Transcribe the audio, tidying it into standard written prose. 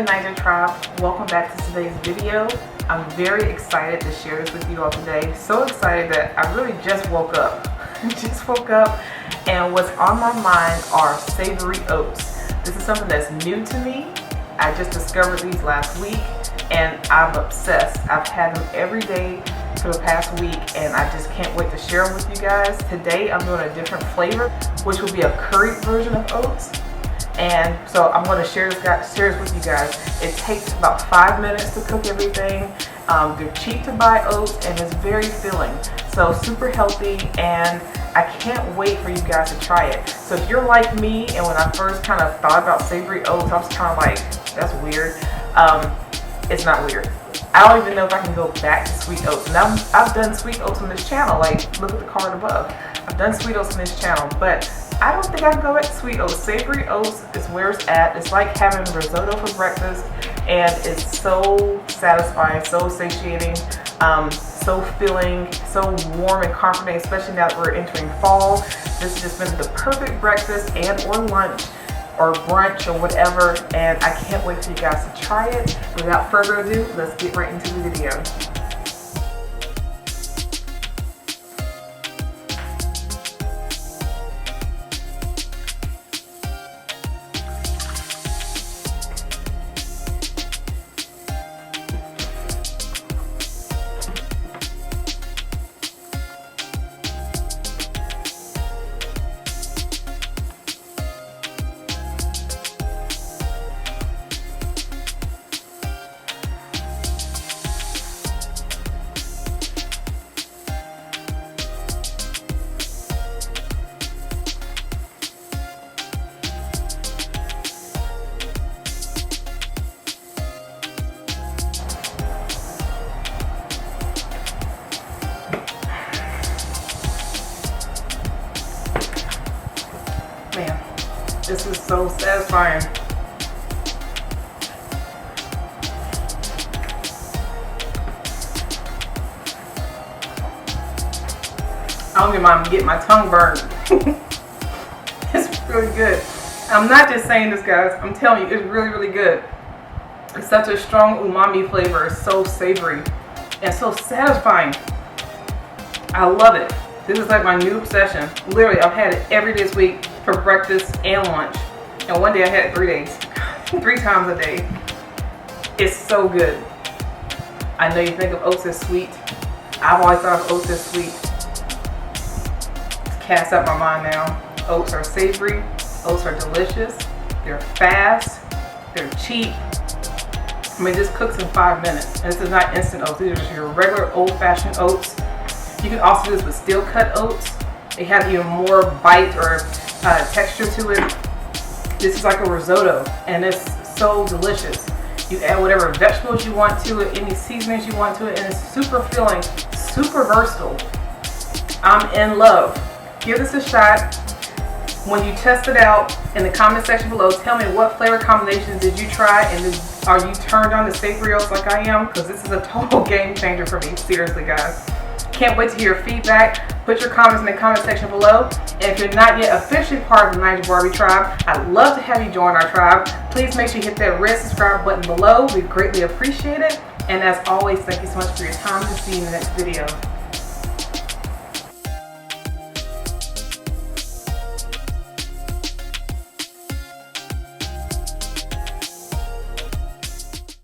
Naija tribe, welcome back to today's video. I'm very excited to share this with you all today. So excited that I really just woke up. And what's on my mind are savory oats. This is something that's new to me. I just discovered these last week and I'm obsessed. I've had them every day for the past week and I just can't wait to share them with you guys. Today I'm doing a different flavor, which will be a curried version of oats. And so I'm going to share this with you guys. It takes about 5 minutes to cook everything. They're cheap to buy oats and it's very filling. So super healthy, and I can't wait for you guys to try it. So if you're like me, and when I first kind of thought about savory oats, I was kind of like, that's weird. It's not weird. I don't even know if I can go back to sweet oats. Now I've done sweet oats on this channel. Like, look at the card above. I've done sweet oats on this channel, but I don't think I can go back to sweet oats. Savory oats is where it's at. It's like having risotto for breakfast, and it's so satisfying, so satiating, so filling, so warm and comforting, especially now that we're entering fall. This has just been the perfect breakfast and or lunch or brunch or whatever, and I can't wait for you guys to try it. Without further ado, let's get right into the video. Man, this is so satisfying. I don't even mind getting my tongue burned. It's really good. I'm not just saying this, guys. I'm telling you, it's really, really good. It's such a strong umami flavor. It's so savory and so satisfying. I love it. This is like my new obsession. Literally, I've had it every day this week for breakfast and lunch. And one day I had it 3 days. 3 times a day. It's so good. I know you think of oats as sweet. I've always thought of oats as sweet. It's cast out my mind now. Oats are savory. Oats are delicious. They're fast. They're cheap. I mean, this cooks in 5 minutes. And this is not instant oats. These are just your regular old-fashioned oats. You can also do this with Steel Cut Oats. It has even more bite or texture to it. This is like a risotto, and it's so delicious. You add whatever vegetables you want to it, any seasonings you want to it, and it's super filling, super versatile. I'm in love. Give this a shot. When you test it out, in the comment section below, tell me what flavor combinations did you try, and are you turned on to savory oats like I am? Because this is a total game changer for me. Seriously, guys. Can't wait to hear your feedback. Put your comments in the comment section below. And if you're not yet officially part of the Naija Barbie tribe, I'd love to have you join our tribe. Please make sure you hit that red subscribe button below. We greatly appreciate it. And as always, thank you so much for your time. See you in the next video.